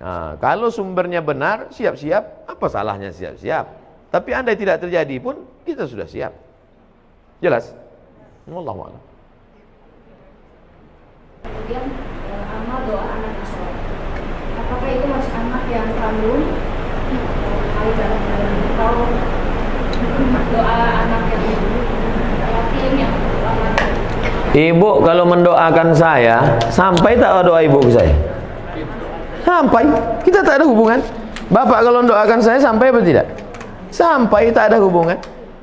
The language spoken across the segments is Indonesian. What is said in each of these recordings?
Nah, kalau sumbernya benar, siap-siap, apa salahnya siap-siap? Tapi andai tidak terjadi pun, kita sudah siap. Jelas? Wallahu a'lam. Kemudian amal doa anak yang soleh. Apakah itu masih anak yang kandung atau doa anak yang yatim yang Ibu kalau mendoakan saya, sampai tak doa ibu ke saya? Sampai. Kita tak ada hubungan. Bapak kalau mendoakan saya sampai apa tidak? Sampai, tak ada hubungan.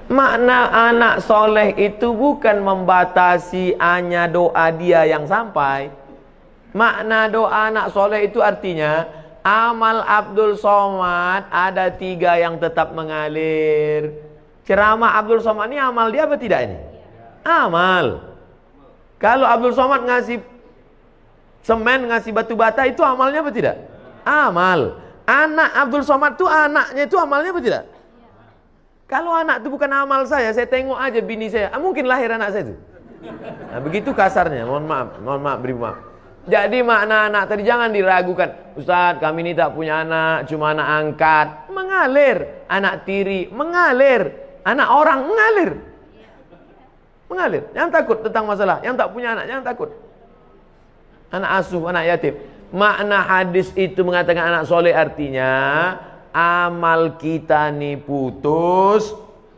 Makna anak soleh itu bukan membatasi hanya doa dia yang sampai. Makna doa anak soleh itu artinya amal Abdul Somad ada 3 yang tetap mengalir. Ceramah Abdul Somad ini amal dia apa tidak ini? Amal. Kalau Abdul Somad ngasih semen, ngasih batu bata, itu amalnya apa tidak? Amal. Anak Abdul Somad itu anaknya itu amalnya apa tidak? Kalau anak itu bukan amal saya tengok aja bini saya, mungkin lahir anak saya itu. Nah, begitu kasarnya, mohon maaf, beri maaf. Jadi makna anak tadi jangan diragukan. Ustaz, kami ini tak punya anak, cuma anak angkat. Mengalir. Anak tiri, mengalir. Anak orang, mengalir. Mengalir. Jangan takut tentang masalah. Yang tak punya anak, jangan takut. Anak asuh, anak yatim. Makna hadis itu mengatakan anak soleh artinya amal kita nih putus,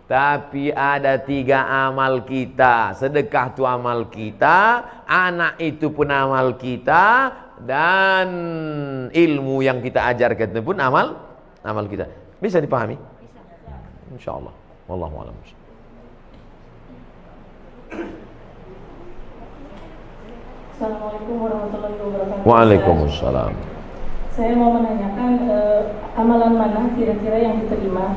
tapi ada 3 amal kita. Sedekah itu amal kita, anak itu pun amal kita, dan ilmu yang kita ajarkan itu pun amal kita. Bisa dipahami? Bisa. Insyaallah. Wallahu a'lam. Assalamualaikum warahmatullahi wabarakatuh. Waalaikumsalam. Saya mau menanyakan amalan mana kira-kira yang diterima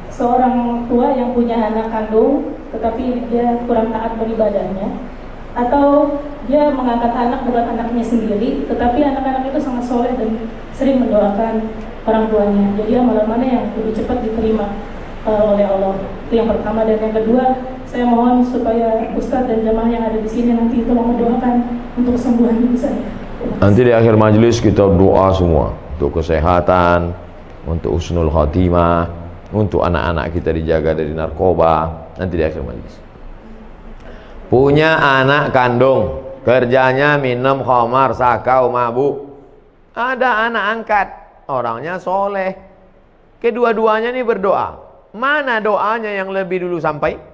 seorang tua yang punya anak kandung tetapi dia kurang taat beribadahnya, atau dia mengangkat anak bukan anaknya sendiri tetapi anak-anak itu sangat soleh dan sering mendoakan orang tuanya. Jadi amalan mana yang lebih cepat diterima oleh Allah? Itu yang pertama. Dan yang kedua, saya mohon supaya Ustadz dan jamaah yang ada di sini nanti tolong mendoakan untuk kesembuhan ibu saya. Nanti di akhir majelis kita doa semua untuk kesehatan, untuk husnul khatimah, untuk anak-anak kita dijaga dari narkoba. Nanti di akhir majelis. Punya anak kandung, kerjanya minum khamar, sakau, mabuk. Ada anak angkat, orangnya soleh. Kedua-duanya ini berdoa. Mana doanya yang lebih dulu sampai?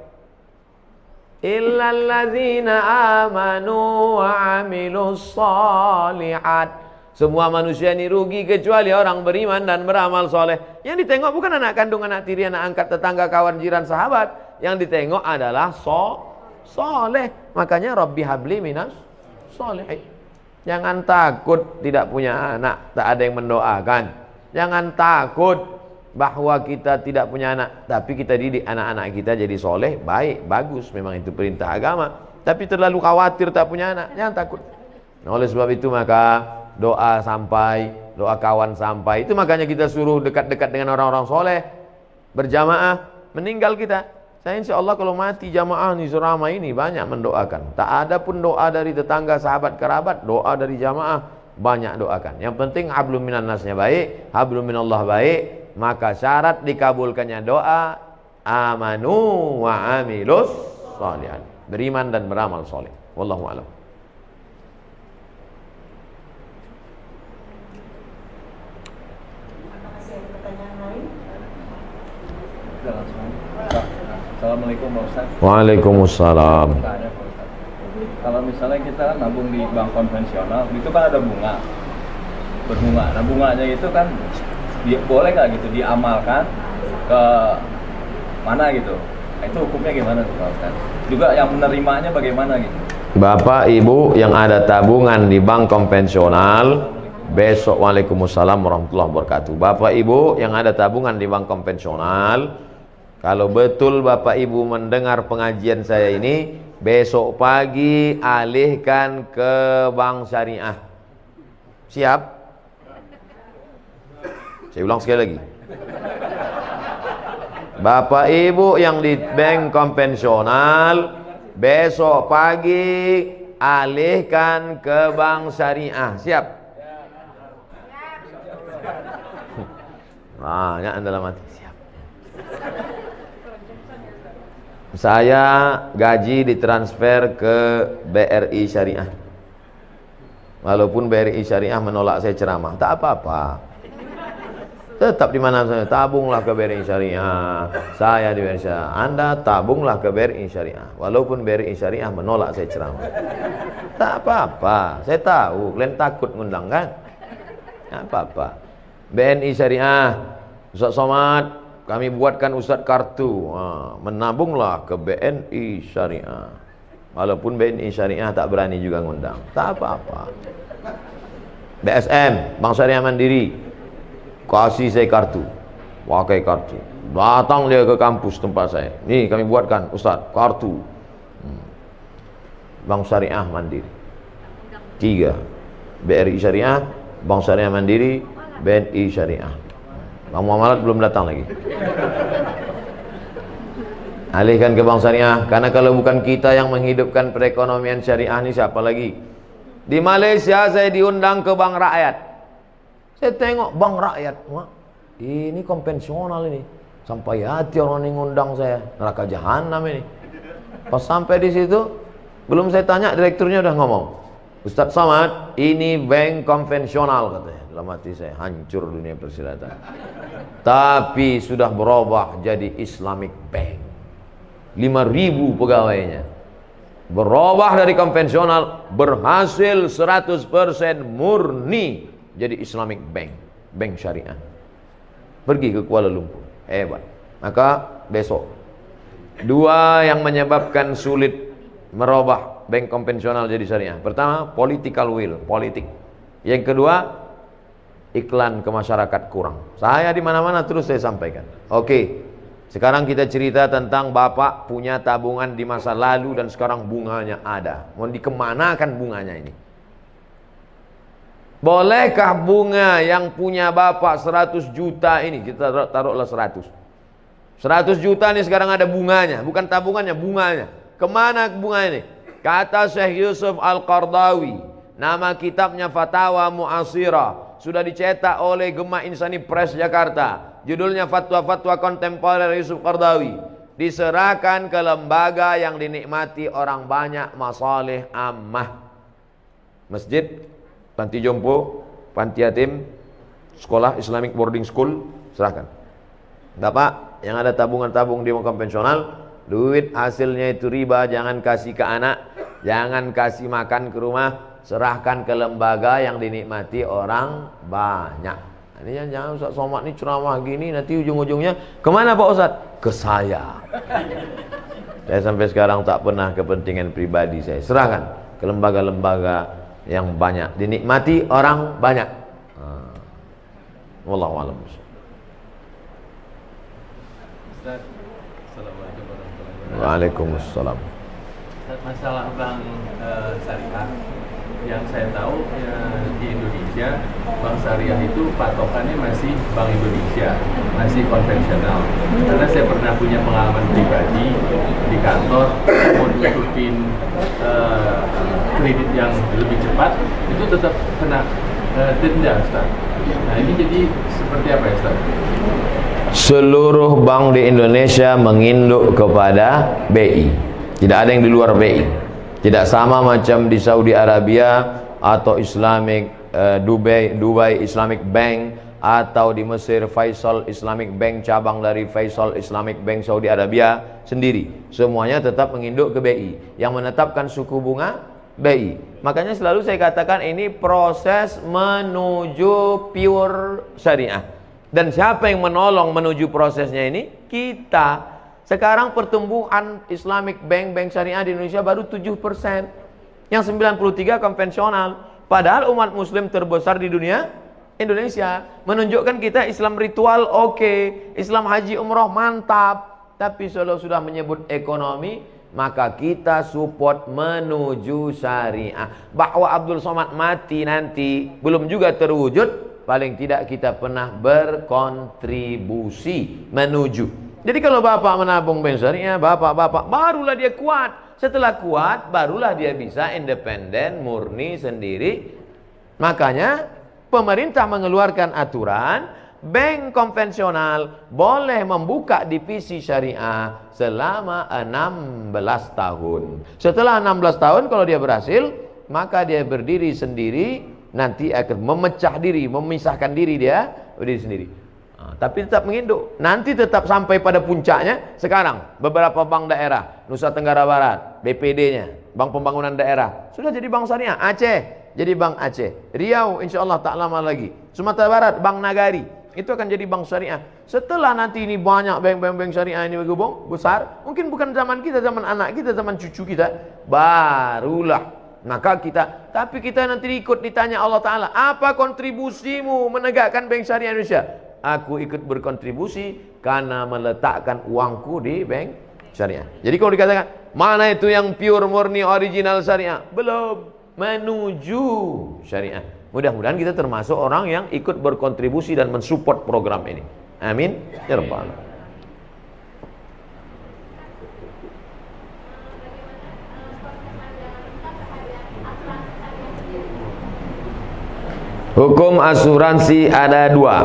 Illalladzina amanu wa amilus shalihat. Semua manusia ini rugi kecuali orang beriman dan beramal soleh. Yang ditengok bukan anak kandung, anak tiri, anak angkat, tetangga, kawan, jiran, sahabat. Yang ditengok adalah soleh. Makanya Rabbi habli minas sholihin. Jangan takut tidak punya anak, tak ada yang mendoakan. Jangan takut bahwa kita tidak punya anak, tapi kita didik anak-anak kita jadi soleh, baik, bagus, memang itu perintah agama. Tapi terlalu khawatir tak punya anak, jangan takut. Nah, oleh sebab itu maka doa sampai, doa kawan sampai. Itu makanya kita suruh dekat-dekat dengan orang-orang soleh, berjamaah. Meninggal kita, saya insya Allah kalau mati jamaah nih selama ini banyak mendoakan. Tak ada pun doa dari tetangga, sahabat, kerabat, doa dari jamaah banyak doakan. Yang penting hablum minan nasnya baik, hablum minallah baik. Maka syarat dikabulkannya doa amanu wa amilus sholihat, beriman dan beramal soleh. Wallahu a'lam. Assalamualaikum Pak Ustaz. Waalaikumsalam. Kalau misalnya kita kan nabung di bank konvensional, itu kan ada bunga, berbunga. Nah bunganya itu kan boleh nggak gitu diamalkan ke mana gitu? Itu hukumnya gimana tuh Pak Ustaz? Juga yang menerimanya bagaimana gitu? Bapak Ibu yang ada tabungan di bank konvensional, besok waalaikumsalam warahmatullahi wabarakatuh. Bapak Ibu yang ada tabungan di bank konvensional, kalau betul Bapak Ibu mendengar pengajian saya ini, besok pagi alihkan ke bank syariah. Siap? Saya ulang sekali lagi. Bapak Ibu yang di bank konvensional, besok pagi alihkan ke bank syariah. Siap? Banyak dalam hati. Siap. Saya gaji ditransfer ke BRI Syariah. Walaupun BRI Syariah menolak saya ceramah, tak apa-apa. Tetap di mana saya, tabunglah ke BRI Syariah. Saya di BRI Syariah. Anda tabunglah ke BRI Syariah. Walaupun BRI Syariah menolak saya ceramah. Tak apa-apa. Saya tahu kalian takut ngundang kan? Tak apa-apa. BNI Syariah, Ustaz Somad, kami buatkan Ustaz kartu. Menabunglah ke BNI Syariah. Walaupun BNI Syariah tak berani juga ngundang. Tak apa-apa. BSM, Bank Syariah Mandiri, kasih saya kartu, pakai kartu, datang dia ke kampus tempat saya, nih kami buatkan Ustaz kartu Bank Syariah Mandiri 3, BRI Syariah, Bank Syariah Mandiri, BNI Syariah. Bang Muamalat belum datang lagi. Alihkan ke Bank Syariah, karena kalau bukan kita yang menghidupkan perekonomian syariah ini siapa lagi? Di Malaysia saya diundang ke Bank Rakyat. Saya tengok Bank Rakyat, wah, ini konvensional ini. Sampai hati orang ini ngundang saya, neraka jahanam ini. Pas sampai di situ, belum saya tanya, direkturnya udah ngomong, Ustaz Somad, ini bank konvensional katanya. Dalam hati saya, hancur dunia persilatan. Tapi sudah berubah jadi Islamic Bank. 5.000 pegawainya. Berubah dari konvensional, berhasil 100% murni jadi Islamic Bank, bank syariah. Pergi ke Kuala Lumpur, hebat. Maka besok, 2 yang menyebabkan sulit merubah bank konvensional jadi syariah. Pertama, political will, politik. Yang kedua, iklan ke masyarakat kurang. Saya di mana-mana terus saya sampaikan. Oke. Sekarang kita cerita tentang Bapak punya tabungan di masa lalu dan sekarang bunganya ada. Mau dikemanakan bunganya ini? Bolehkah bunga yang punya Bapak 100 juta ini, kita taruhlah 100 juta ini sekarang ada bunganya, bukan tabungannya, bunganya. Kemana bunga ini? Kata Syekh Yusuf Al-Qardawi, nama kitabnya Fatawa Mu'asirah, sudah dicetak oleh Gema Insani Press Jakarta. Judulnya Fatwa-Fatwa Kontemporer Yusuf Qardawi. Diserahkan ke lembaga yang dinikmati orang banyak, masalih ammah. Masjid, panti jompo, panti yatim, sekolah Islamic boarding school, serahkan. Bapak yang ada tabungan-tabung di konvensional, duit hasilnya itu riba, jangan kasih ke anak, jangan kasih makan ke rumah, serahkan ke lembaga yang dinikmati orang banyak. Ini jangan Ustaz Somad ini ceramah gini, nanti ujung-ujungnya kemana Pak Ustaz? Ke saya. Saya sampai sekarang tak pernah kepentingan pribadi saya serahkan ke lembaga-lembaga yang banyak dinikmati orang banyak. Wallahu a'lam. Ustaz, assalamualaikum warahmatullahi wabarakatuh. Waalaikumsalam. Ustaz, masalah bank syariah yang saya tahu di Indonesia, bank syariah itu patokannya masih Bank Indonesia, masih konvensional. Karena saya pernah punya pengalaman pribadi di kantor, mau nutupin kredit yang lebih cepat, itu tetap kena denda, Ustaz. Nah ini jadi seperti apa ya, Ustaz? Seluruh bank di Indonesia menginduk kepada BI. Tidak ada yang di luar BI. Tidak sama macam di Saudi Arabia atau Islamic Dubai Islamic Bank, atau di Mesir Faisal Islamic Bank, cabang dari Faisal Islamic Bank Saudi Arabia sendiri. Semuanya tetap menginduk ke BI. Yang menetapkan suku bunga BI. Makanya selalu saya katakan ini proses menuju pure syariah. Dan siapa yang menolong menuju prosesnya ini? Kita. Sekarang pertumbuhan Islamic Bank syariah di Indonesia baru 7%. Yang 93 konvensional. Padahal umat muslim terbesar di dunia Indonesia. Menunjukkan kita Islam ritual oke, Islam haji umroh mantap. Tapi kalau sudah menyebut ekonomi, maka kita support menuju syariah. Bahwa Abdul Somad mati nanti belum juga terwujud, paling tidak kita pernah berkontribusi menuju. Jadi kalau bapak menabung bank syariah, bapak barulah dia kuat. Setelah kuat, barulah dia bisa independen, murni sendiri. Makanya pemerintah mengeluarkan aturan bank konvensional boleh membuka divisi syariah selama 16 tahun. Setelah 16 tahun kalau dia berhasil, maka dia berdiri sendiri, nanti akan memecah diri, memisahkan diri, dia berdiri sendiri. Tapi tetap menginduk. Nanti tetap sampai pada puncaknya. Sekarang beberapa bank daerah Nusa Tenggara Barat, BPD-nya, Bank Pembangunan Daerah, sudah jadi bank syariah. Aceh jadi bank Aceh, Riau insyaallah tak lama lagi, Sumatera Barat Bank Nagari itu akan jadi bank syariah. Setelah nanti ini banyak bank syariah ini bergabung besar, mungkin bukan zaman kita, zaman anak kita, zaman cucu kita, barulah maka kita. Tapi kita nanti ikut ditanya Allah Ta'ala, apa kontribusimu menegakkan bank syariah Indonesia? Aku ikut berkontribusi karena meletakkan uangku di bank syariah. Jadi kalau dikatakan mana itu yang pure murni original syariah, belum, menuju syariah. Mudah-mudahan kita termasuk orang yang ikut berkontribusi dan mensupport program ini. Amin ya rabbal alamin. Hukum asuransi ada dua.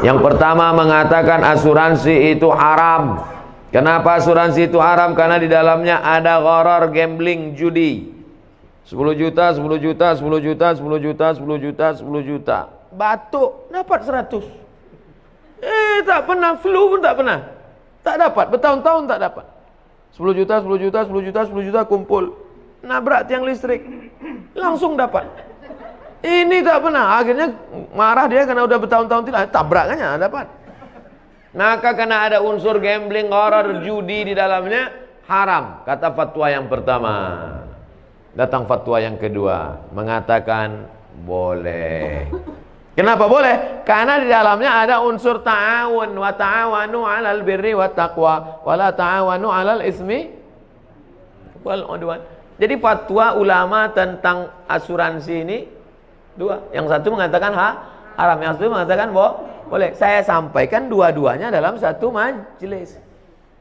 Yang pertama mengatakan asuransi itu haram. Kenapa asuransi itu haram? Karena di dalamnya ada gharar, gambling, judi. 10 juta, 10 juta, 10 juta, 10 juta, 10 juta, 10 juta. Batuk dapat 100. Tak pernah, flu pun tak pernah. Tak dapat, bertahun-tahun tak dapat. 10 juta, 10 juta, 10 juta, 10 juta kumpul. Nabrak tiang listrik. Langsung dapat. Ini tak pernah. Akhirnya marah dia karena udah bertahun-tahun tidak, tabrakannya dapat. Maka karena ada unsur gambling, gharar, judi di dalamnya, haram. Kata fatwa yang pertama. Datang fatwa yang kedua, mengatakan boleh. Kenapa boleh? Karena di dalamnya ada unsur ta'awun, wa ta'awanu 'alal birri wat taqwa, wa la ta'awanu 'alal ismi wal 'udwan. Jadi fatwa ulama tentang asuransi ini dua. Yang satu mengatakan haram, yang satu mengatakan boleh. Saya sampaikan dua-duanya dalam satu majelis.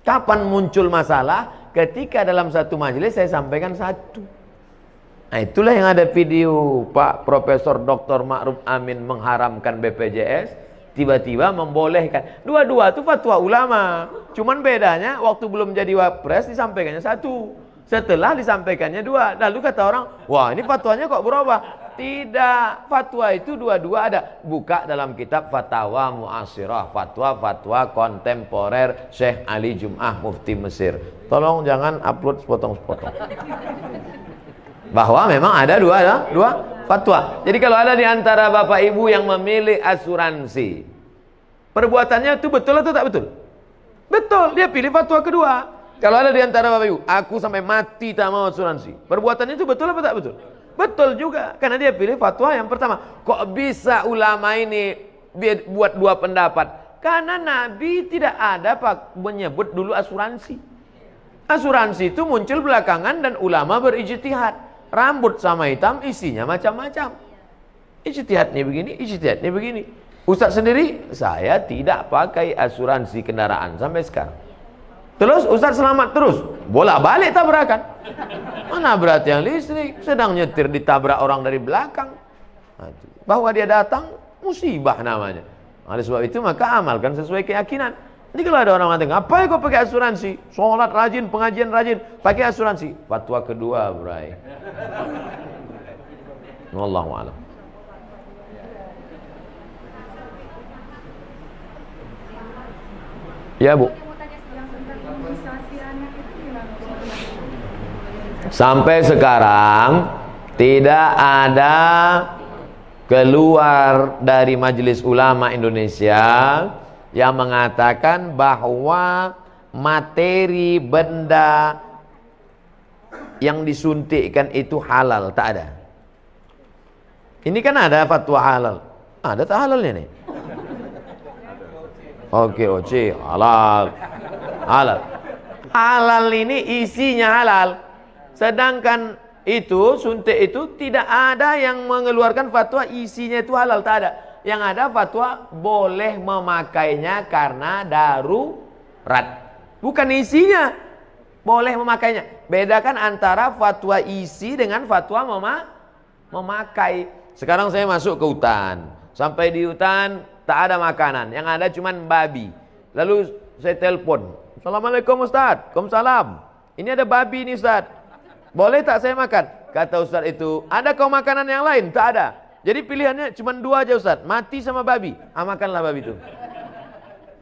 Kapan muncul masalah? Ketika dalam satu majelis saya sampaikan satu. Nah, itulah yang ada video Pak Profesor Dr. Ma'ruf Amin mengharamkan BPJS, tiba-tiba membolehkan. Dua-dua itu fatwa ulama. Cuman bedanya waktu belum jadi wapres disampaikannya satu. Setelah disampaikannya dua. Lalu kata orang, wah ini fatwanya kok berubah? Tidak, fatwa itu dua-dua ada. Buka dalam kitab Fatawa Mu'asirah, fatwa-fatwa kontemporer Syekh Ali Jum'ah Mufti Mesir. Tolong jangan upload sepotong-sepotong. Bahwa memang ada dua fatwa. Jadi kalau ada di antara bapak ibu yang memilih asuransi, perbuatannya itu betul atau tak betul? Betul, dia pilih fatwa kedua. Kalau ada di antara bapak ibu, aku sampai mati tak mau asuransi, perbuatannya itu betul atau tak betul? Betul juga, karena dia pilih fatwa yang pertama. Kok bisa ulama ini buat dua pendapat? Karena Nabi tidak ada menyebut dulu asuransi. Asuransi itu muncul belakangan dan ulama berijtihad. Rambut sama hitam isinya macam-macam. Ijtihadnya begini, ijtihadnya begini. Ustaz sendiri, saya tidak pakai asuransi kendaraan sampai sekarang. Terus Ustaz selamat terus, bolak-balik tabrakan. Mana berat yang listrik, sedang nyetir ditabrak orang dari belakang. Bahwa dia datang, musibah namanya. Oleh sebab itu maka amalkan sesuai keyakinan. Jadi kalau ada orang mengatakan, ngapain kau pakai asuransi? Sholat rajin, pengajian rajin, pakai asuransi. Fatwa kedua, bray. Wallahu a'lam. Ya, Bu. Sampai sekarang tidak ada keluar dari Majelis Ulama Indonesia yang mengatakan bahwa materi benda yang disuntikkan itu halal. Tak ada. Ini kan ada fatwa halal. Ada tak halalnya nih? Oke, oke, halal. Halal. Halal ini isinya halal. Sedangkan itu, suntik itu tidak ada yang mengeluarkan fatwa isinya itu halal. Tak ada. Yang ada fatwa boleh memakainya karena darurat. Bukan isinya. Boleh memakainya. Bedakan antara fatwa isi dengan fatwa memakai. Sekarang saya masuk ke hutan. Sampai di hutan tak ada makanan, yang ada cuman babi. Lalu saya telepon, Assalamualaikum Ustaz, Waalaikumsalam, ini ada babi nih Ustaz, boleh tak saya makan? Kata Ustaz itu, ada kau makanan yang lain? Tak ada. Jadi pilihannya cuma 2 aja Ustaz, mati sama babi. Makanlah babi itu.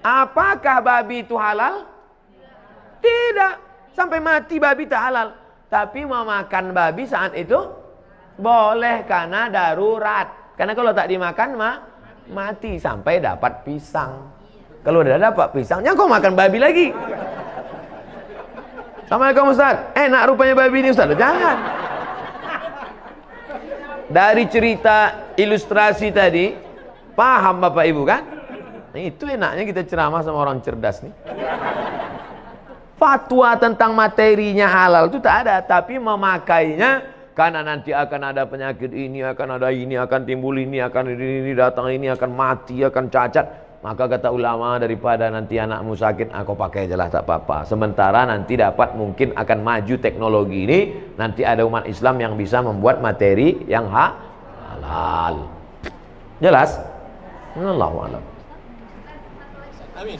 Apakah babi itu halal? Tidak. Sampai mati babi tak halal. Tapi mau makan babi saat itu boleh karena darurat. Karena kalau tak dimakan mati sampai dapat pisang. Kalau udah dapat pisangnya kau makan babi lagi. Assalamualaikum Ustaz. Enak rupanya babi ini Ustaz. Jangan. Dari cerita ilustrasi tadi, paham Bapak Ibu kan? Nah, itu enaknya kita ceramah sama orang cerdas nih. Fatwa tentang materinya halal itu tak ada, tapi memakainya karena nanti akan ada penyakit ini, akan ada ini, akan timbul ini, akan ini datang ini, akan mati, akan cacat. Maka kata ulama, daripada nanti anakmu sakit, aku pakai aja lah, tak apa-apa. Sementara nanti dapat mungkin akan maju teknologi ini, nanti ada umat Islam yang bisa membuat materi yang halal. Jelas? Wallahu a'lam. Amin.